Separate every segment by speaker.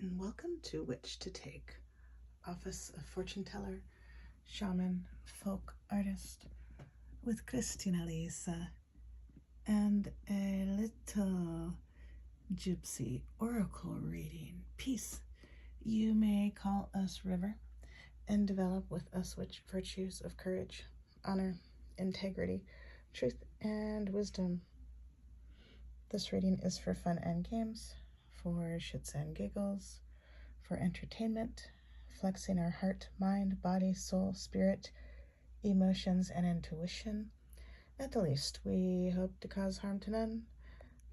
Speaker 1: and welcome to Witch to Take, Office of Fortune Teller, Shaman, Folk Artist, with Christina Lisa, and a little gypsy oracle reading piece. You may call us River, and develop with us witch virtues of courage, honor, integrity, truth, and wisdom. This reading is for fun and games, for shits and giggles, for entertainment, flexing our heart, mind, body, soul, spirit, emotions, and intuition. At the least, we hope to cause harm to none.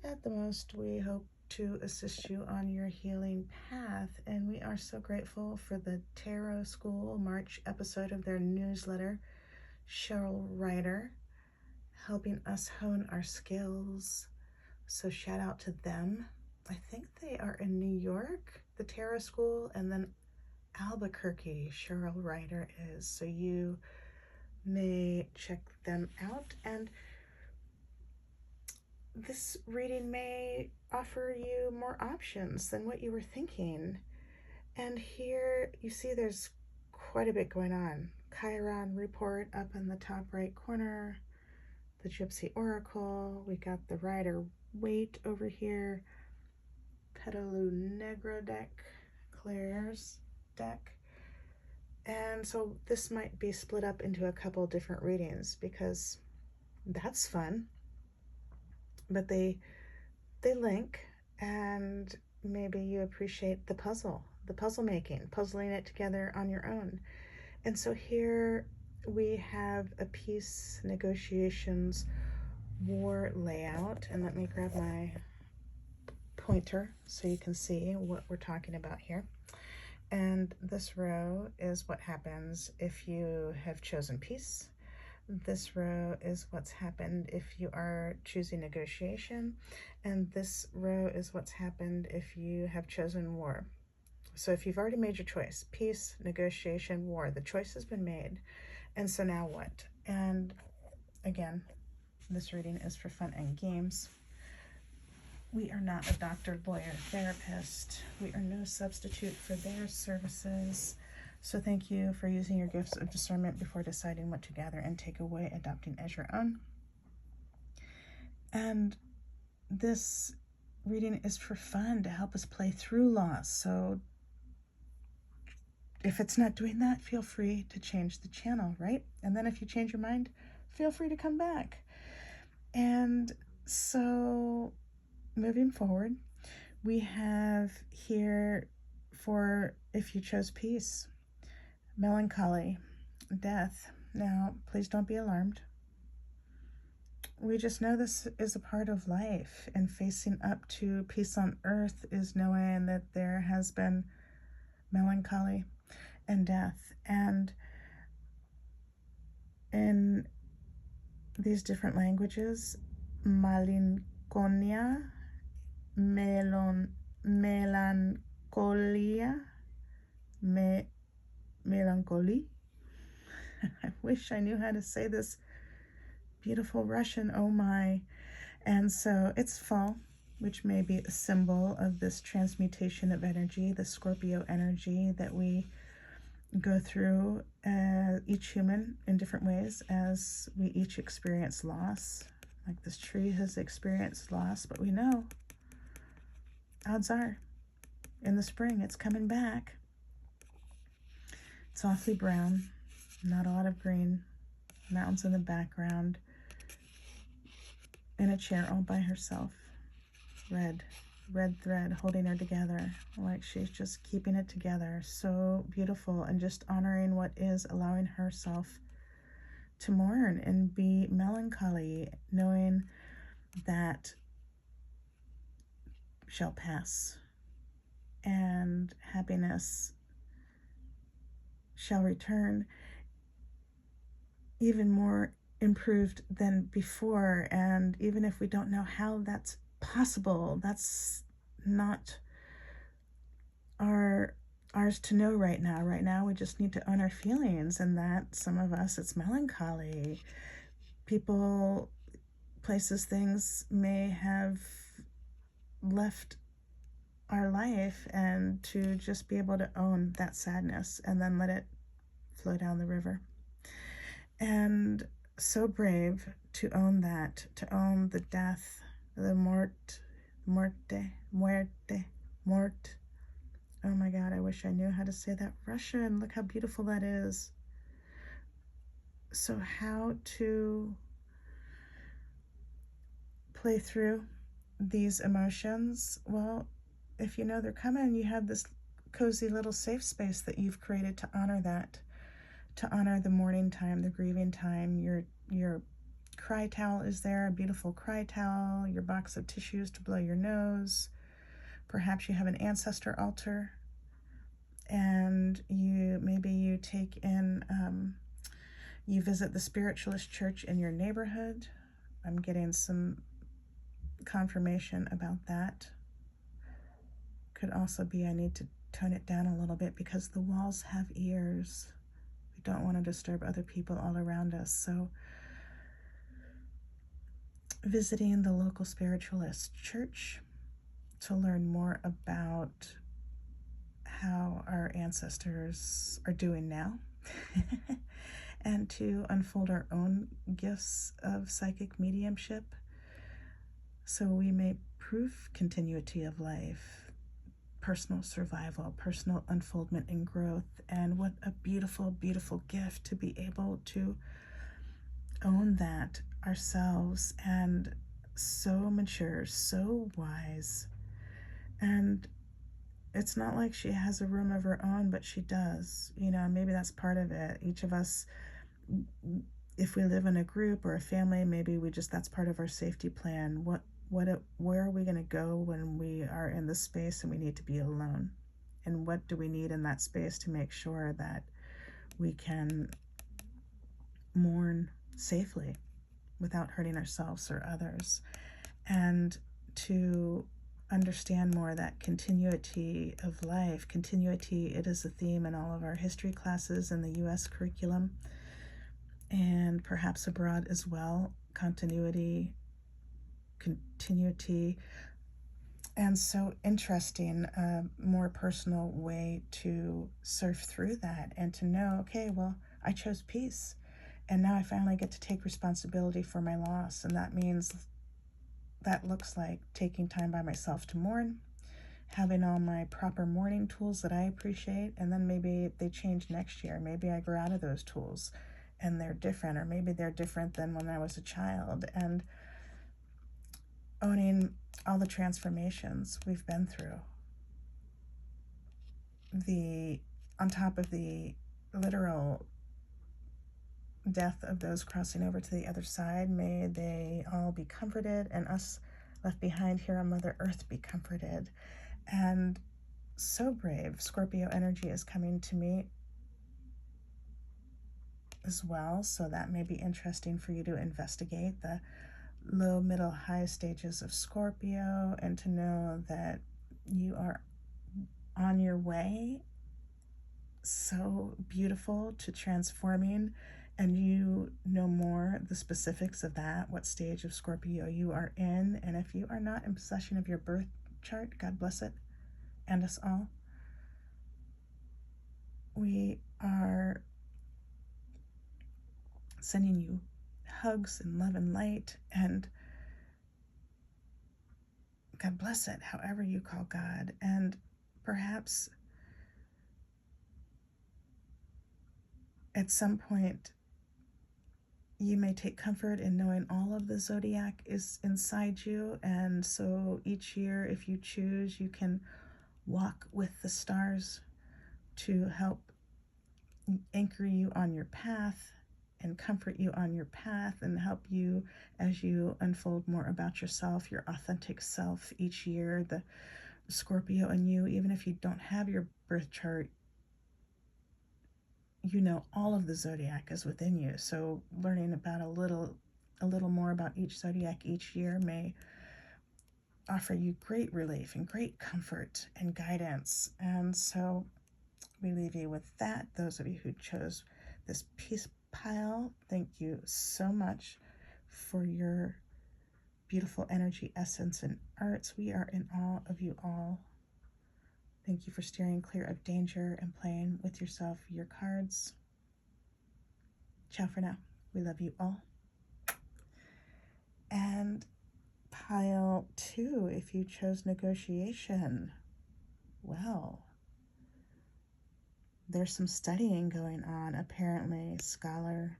Speaker 1: At the most, we hope to assist you on your healing path. And we are so grateful for the Tarot School March episode of their newsletter, Cheryl, Ryder, helping us hone our skills. So shout out to them. I think they are in New York, the Tarot School, and then Albuquerque, Cheryl Ryder is. So you may check them out. And this reading may offer you more options than what you were thinking. And here you see there's quite a bit going on. Chiron Report up in the top right corner, the Gypsy Oracle, we got the Ryder Waite over here, Petalou Negro deck, Claire's deck. And so this might be split up into a couple different readings because that's fun. But they link, and maybe you appreciate the puzzle making, puzzling it together on your own. And so here we have a peace negotiations war layout, and let me grab my pointer so you can see what we're talking about here. And this row is what happens if you have chosen peace. This row is what's happened if you are choosing negotiation, and this row is what's happened if you have chosen war. So if you've already made your choice, peace, negotiation, war, the choice has been made. And so now what? And again, this reading is for fun and games. We are not a doctor, lawyer, therapist. We are no substitute for their services. So thank you for using your gifts of discernment before deciding what to gather and take away, adopting as your own. And this reading is for fun, to help us play through loss. So if it's not doing that, feel free to change the channel, right? And then if you change your mind, feel free to come back. And so moving forward, we have here for if you chose peace, melancholy, death. Now, please don't be alarmed. We just know this is a part of life, and facing up to peace on earth is knowing that there has been melancholy and death. And in these different languages, malinconia, melancholia, melancholy. I wish I knew how to say this beautiful Russian, oh my. And so it's fall, which may be a symbol of this transmutation of energy, the Scorpio energy that we go through, each human in different ways as we each experience loss. Like this tree has experienced loss, but we know odds are in the spring it's coming back. It's awfully brown, not a lot of green, mountains in the background, in a chair all by herself, red thread holding her together, like she's just keeping it together. So beautiful, and just honoring what is, allowing herself to mourn and be melancholy, knowing that shall pass and happiness shall return, even more improved than before. And even if we don't know how that's possible, that's not ours to know right now. Right now we just need to own our feelings, and that some of us, it's melancholy. People, places, things may have left our life and to just be able to own that sadness and then let it flow down the river. And so brave to own that, to own the death, the mort. Oh my God, I wish I knew how to say that Russian. Look how beautiful that is. So how to play through these emotions? Well, if you know they're coming, you have this cozy little safe space that you've created to honor that, to honor the mourning time, the grieving time. Your cry towel is there, a beautiful cry towel, your box of tissues to blow your nose. Perhaps you have an ancestor altar, and you take in, you visit the spiritualist church in your neighborhood. I'm getting some confirmation about that. Could also be I need to tone it down a little bit because the walls have ears. We don't want to disturb other people all around us. So visiting the local spiritualist church to learn more about how our ancestors are doing now and to unfold our own gifts of psychic mediumship so we may prove continuity of life, personal survival, personal unfoldment and growth. And what a beautiful, beautiful gift to be able to own that ourselves, and so mature, so wise. And it's not like she has a room of her own, but she does. Maybe that's part of it. Each of us, if we live in a group or a family, maybe that's part of our safety plan. Where are we going to go when we are in this space and we need to be alone? And what do we need in that space to make sure that we can mourn safely without hurting ourselves or others? And to understand more that continuity of life. Continuity, it is a theme in all of our history classes in the U.S. curriculum and perhaps abroad as well. Continuity. And so interesting, a more personal way to surf through that and to know, okay, well, I chose peace. And now I finally get to take responsibility for my loss. And that looks like taking time by myself to mourn, having all my proper mourning tools that I appreciate, and then maybe they change next year. Maybe I grow out of those tools and they're different, or maybe they're different than when I was a child. And owning all the transformations we've been through. On top of the literal death of those crossing over to the other side, may they all be comforted, and us left behind here on Mother Earth be comforted. And so brave. Scorpio energy is coming to me as well, so that may be interesting for you to investigate the low, middle, high stages of Scorpio, and to know that you are on your way, so beautiful, to transforming, and you know more the specifics of that, what stage of Scorpio you are in. And if you are not in possession of your birth chart, God bless it and us all. We are sending you hugs and love and light, and God bless it, however you call God. And perhaps at some point you may take comfort in knowing all of the zodiac is inside you. And so each year, if you choose, you can walk with the stars to help anchor you on your path and comfort you on your path and help you as you unfold more about yourself, your authentic self each year. The Scorpio in you, even if you don't have your birth chart, all of the zodiac is within you. So learning about a little more about each zodiac each year may offer you great relief and great comfort and guidance. And so we leave you with that. Those of you who chose this peace pile, thank you so much for your beautiful energy, essence, and arts. We are in awe of you all. Thank you for steering clear of danger and playing with yourself. Your cards. Ciao for now. We love you all. And pile 2, if you chose negotiation. Well, there's some studying going on, apparently. Scholar.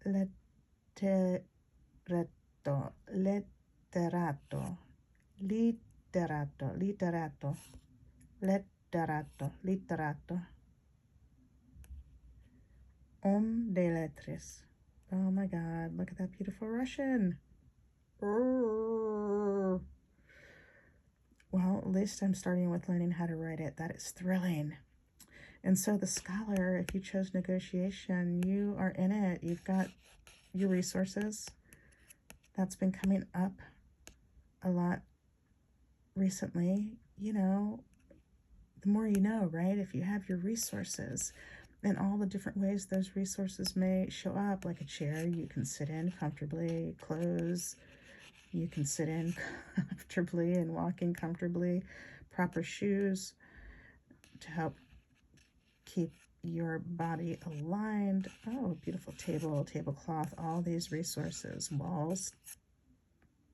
Speaker 1: Letterato. Letterato. Literato. Literato. Letterato. Literato. Homme de lettres. Oh my God, look at that beautiful Russian. Well, at least I'm starting with learning how to write it. That is thrilling. And so the scholar, if you chose negotiation, you are in it. You've got your resources. That's been coming up a lot recently. You know, the more you know, right? If you have your resources and all the different ways those resources may show up, like a chair you can sit in comfortably, clothes you can sit in comfortably and walking comfortably, proper shoes to help keep your body aligned. Oh, beautiful table, tablecloth, all these resources, walls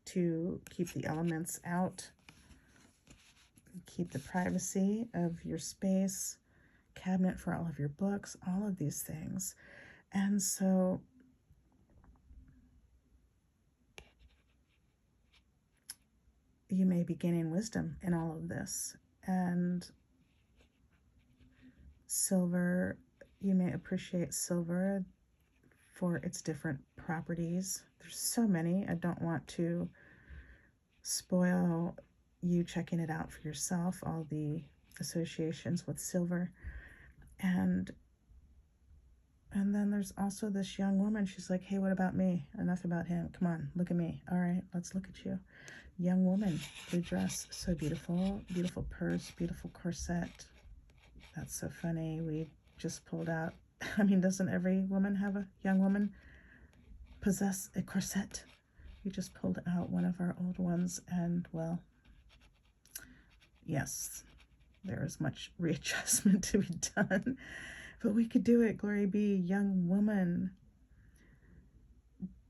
Speaker 1: to keep the elements out, keep the privacy of your space, cabinet for all of your books, all of these things. And so you may be gaining wisdom in all of this. And silver, you may appreciate silver for its different properties. There's so many. I don't want to spoil you checking it out for yourself, all the associations with silver. And then there's also this young woman. She's like, hey, what about me? Enough about him. Come on, look at me. All right, let's look at you. Young woman, blue dress, so beautiful. Beautiful purse, beautiful corset. That's so funny. We just pulled out. I mean, doesn't every woman have a young woman possess a corset? We just pulled out one of our old ones, and well, yes, there is much readjustment to be done, but we could do it. Glory be. Young woman.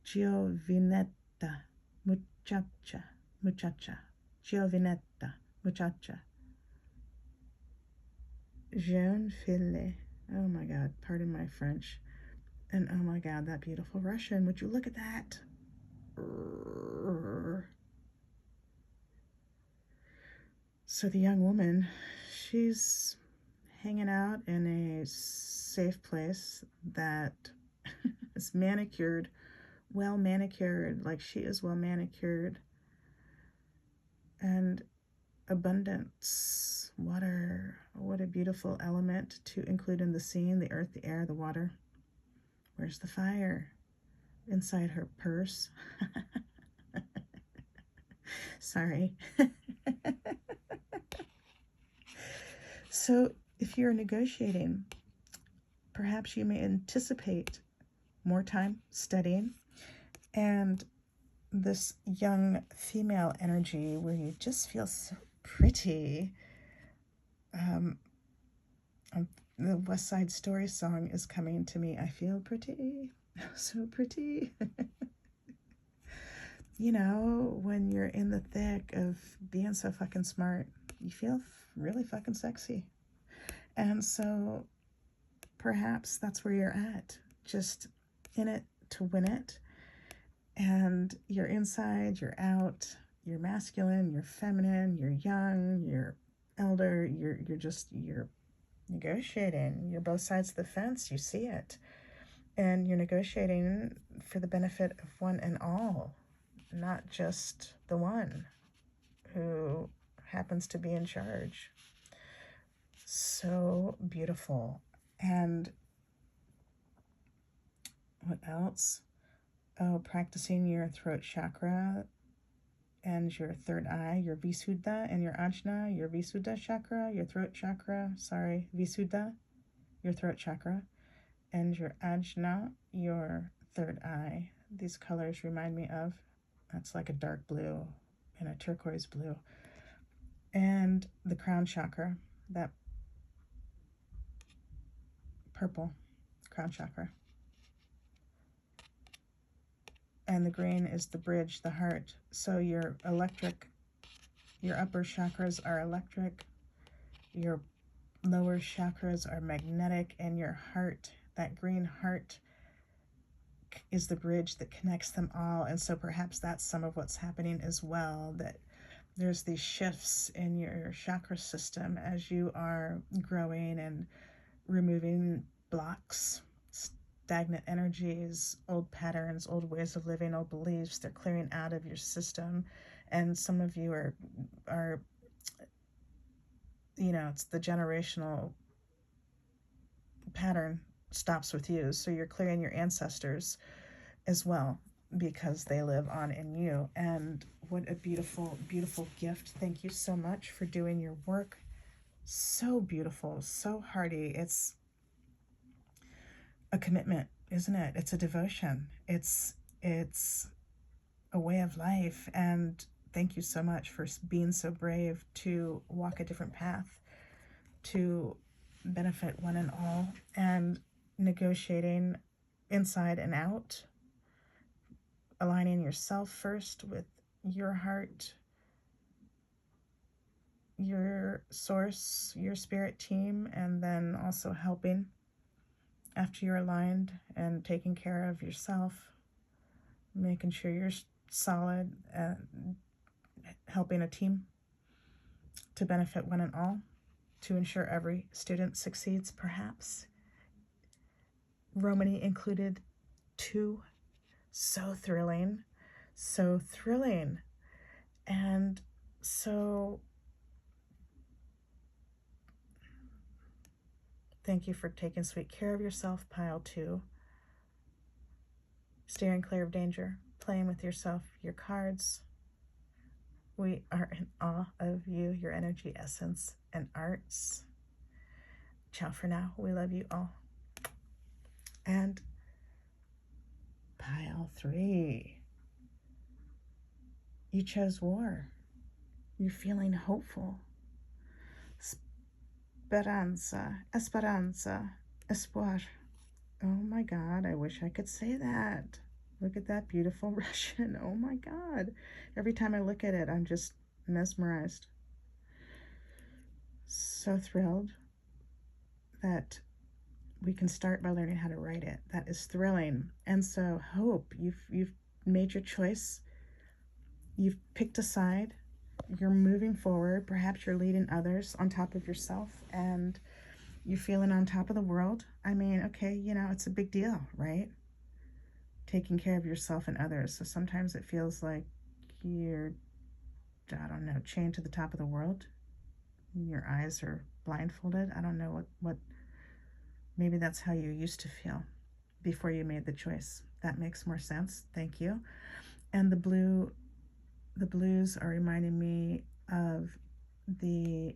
Speaker 1: Giovinetta. Muchacha. Muchacha. Giovinetta. Muchacha. Jeune fille. Oh my God, pardon my French. And oh my God, that beautiful Russian. Would you look at that? So the young woman, she's hanging out in a safe place that is manicured, well manicured, like she is well manicured. And abundance, water, what a beautiful element to include in the scene, the earth, the air, the water. Where's the fire? Inside her purse. Sorry. So if you're negotiating, perhaps you may anticipate more time studying and this young female energy where you just feel so pretty. The West Side Story song is coming to me. I feel pretty, so pretty. You know, when you're in the thick of being so fucking smart, you feel really fucking sexy. And so perhaps that's where you're at, just in it to win it. And you're inside, you're out, you're masculine, you're feminine, you're young, you're elder, you're negotiating. You're both sides of the fence, you see it. And you're negotiating for the benefit of one and all, not just the one who happens to be in charge. So beautiful. And what else? Oh, practicing your throat chakra and your third eye, your Visuddha and your Ajna, your Visuddha chakra, your throat chakra, Visuddha, your throat chakra, and your Ajna, your third eye. These colors remind me of, that's like a dark blue and a turquoise blue. and the crown chakra, that purple crown chakra. And the green is the bridge, the heart. So your electric, your upper chakras are electric, your lower chakras are magnetic, and your heart, that green heart, is the bridge that connects them all. And so perhaps that's some of what's happening as well, that there's these shifts in your chakra system as you are growing and removing blocks, stagnant energies, old patterns, old ways of living, old beliefs. They're clearing out of your system. And some of you are it's the generational pattern stops with you. So you're clearing your ancestors as well, because they live on in you. And what a beautiful, beautiful gift. Thank you so much for doing your work. So beautiful, so hearty. It's a commitment, isn't it? It's a devotion. It's a way of life. And thank you so much for being so brave to walk a different path to benefit one and all, and negotiating inside and out, aligning yourself first with your heart, your source, your spirit team, and then also helping after you're aligned and taking care of yourself, making sure you're solid, helping a team to benefit one and all, to ensure every student succeeds, perhaps. Romany included too. So thrilling. So thrilling. And so thank you for taking sweet care of yourself, pile 2. Steering clear of danger, playing with yourself, your cards. We are in awe of you, your energy, essence, and arts. Ciao for now. We love you all. And pile 3. You chose war. You're feeling hopeful. Esperanza, espoir. Oh my God, I wish I could say that. Look at that beautiful Russian. Oh my God. Every time I look at it, I'm just mesmerized. So thrilled that we can start by learning how to write it. That is thrilling. And so hope, you've made your choice. You've picked a side. You're moving forward. Perhaps you're leading others on top of yourself, and you're feeling on top of the world. I mean, okay, it's a big deal, right? Taking care of yourself and others. So sometimes it feels like you're, I don't know, chained to the top of the world. Your eyes are blindfolded. I don't know what maybe that's how you used to feel before you made the choice. That makes more sense. Thank you. And the blues are reminding me of the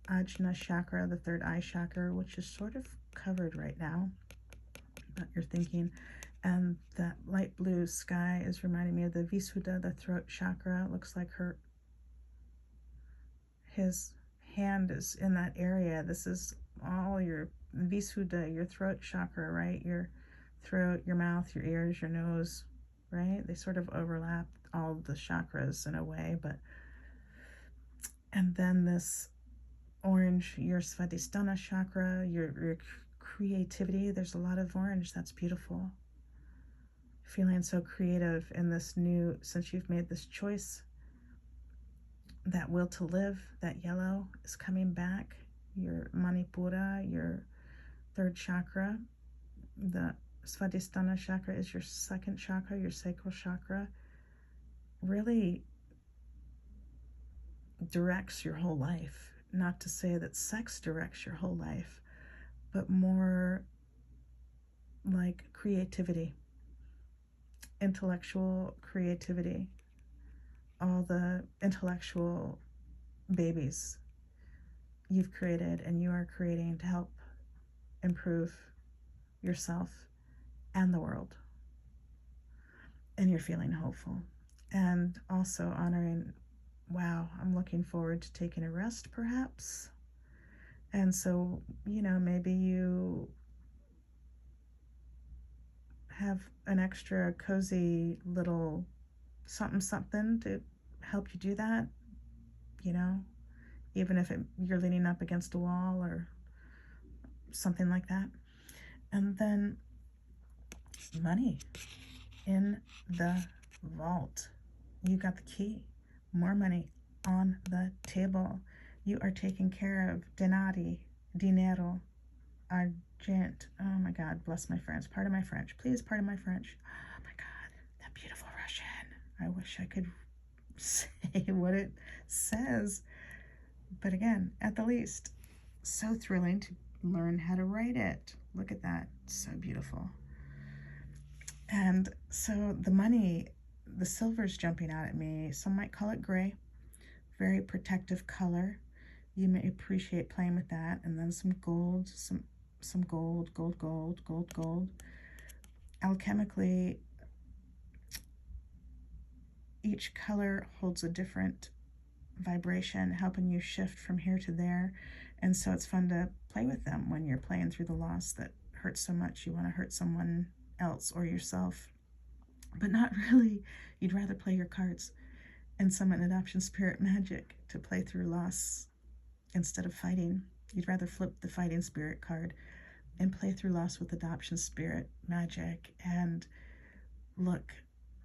Speaker 1: Ajna chakra, the third eye chakra, which is sort of covered right now, but you're thinking. And that light blue sky is reminding me of the Visuddha, the throat chakra. It looks like his hand is in that area. This is all your Visuddha, your throat chakra, right? Your throat, your mouth, your ears, your nose, right? They sort of overlap all the chakras in a way, but and then this orange, your Svadhisthana chakra, your creativity. There's a lot of orange. That's beautiful. Feeling so creative in this new, since you've made this choice. That will to live, that yellow is coming back. Your Manipura, your third chakra. The Svadhisthana chakra is your second chakra, your sacral chakra. Really directs your whole life. Not to say that sex directs your whole life, but more like creativity, intellectual creativity, all the intellectual babies you've created and you are creating to help improve yourself and the world. And you're feeling hopeful. And also honoring wow, I'm looking forward to taking a rest perhaps. And so, maybe you have an extra cozy little something to help you do that, you know, even if you're leaning up against a wall or something like that. And then money in the vault. You got the key. More money on the table. You are taking care of dinero, argent. Oh my God, bless my French. Pardon my French. Please pardon my French. Oh my God, that beautiful Russian. I wish I could say what it says. But again, at the least, so thrilling to learn how to write it. Look at that. So beautiful. And so the money, the silver's jumping out at me. Some might call it gray. Very protective color. You may appreciate playing with that. And then some gold, some gold. Alchemically, each color holds a different vibration, helping you shift from here to there. And so it's fun to play with them when you're playing through the loss that hurts so much you want to hurt someone else or yourself. But not really. You'd rather play your cards and summon adoption spirit magic to play through loss instead of fighting. You'd rather flip the fighting spirit card and play through loss with adoption spirit magic. And look,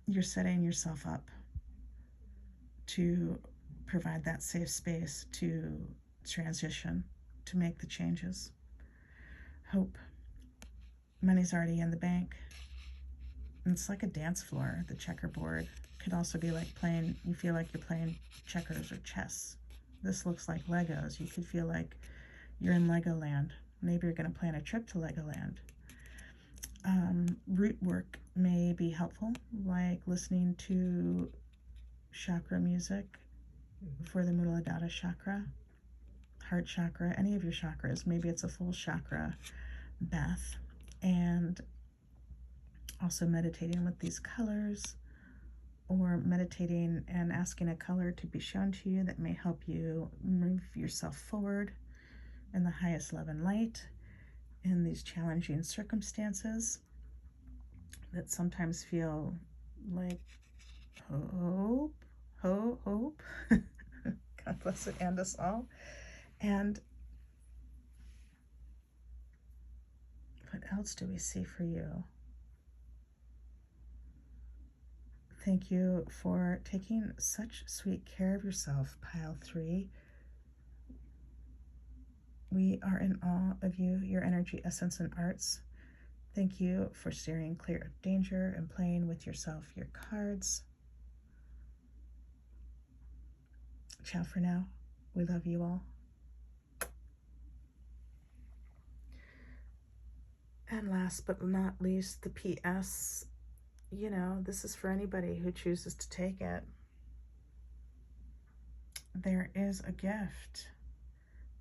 Speaker 1: you're setting yourself up to provide that safe space to transition, to make the changes. Hope. Money's already in the bank. And it's like a dance floor, the checkerboard. Could also be like playing, you feel like you're playing checkers or chess. This looks like Legos. You could feel like you're in Legoland. Maybe you're going to plan a trip to Legoland. Root work may be helpful, like listening to chakra music for the Muladhara chakra, heart chakra, any of your chakras. Maybe it's a full chakra bath. And also meditating with these colors, or meditating and asking a color to be shown to you that may help you move yourself forward in the highest love and light in these challenging circumstances that sometimes feel like hope. God bless it and us all. And what else do we see for you? Thank you for taking such sweet care of yourself, Pile 3. We are in awe of you, your energy, essence, and arts. Thank you for steering clear of danger and playing with yourself, your cards. Ciao for now. We love you all. And last but not least, the PS. This is for anybody who chooses to take it. There is a gift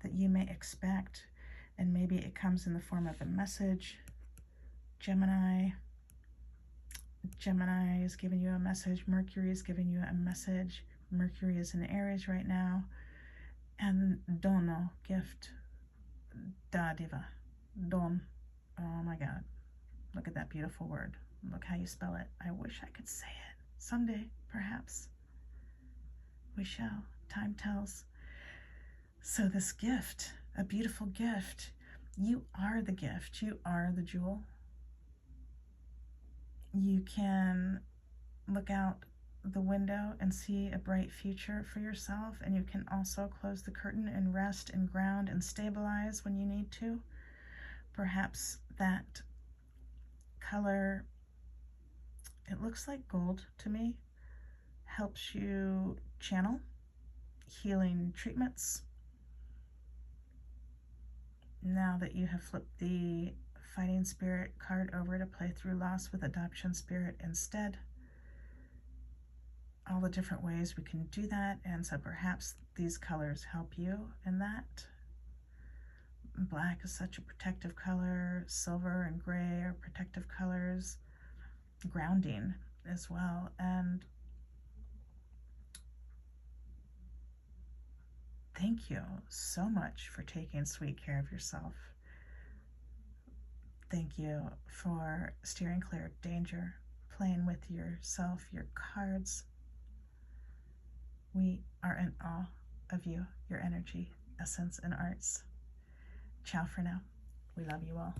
Speaker 1: that you may expect, and maybe it comes in the form of a message. Gemini is giving you a message. Mercury is giving you a message. Mercury is in Aries right now. And dono, gift, dadiva, don. Oh my God, look at that beautiful word. Look how you spell it. I wish I could say it. Someday, perhaps. We shall. Time tells. So this gift, a beautiful gift, you are the gift. You are the jewel. You can look out the window and see a bright future for yourself, and you can also close the curtain and rest and ground and stabilize when you need to. Perhaps that color, it looks like gold to me, helps you channel healing treatments. Now that you have flipped the fighting spirit card over to play through loss with adoption spirit instead, all the different ways we can do that, and so perhaps these colors help you in that. Black is such a protective color. Silver and gray are protective colors. Grounding as well. And thank you so much for taking sweet care of yourself. Thank you for steering clear of danger, playing with yourself, your cards. We are in awe of you, your energy, essence, and arts. Ciao for now. We love you all.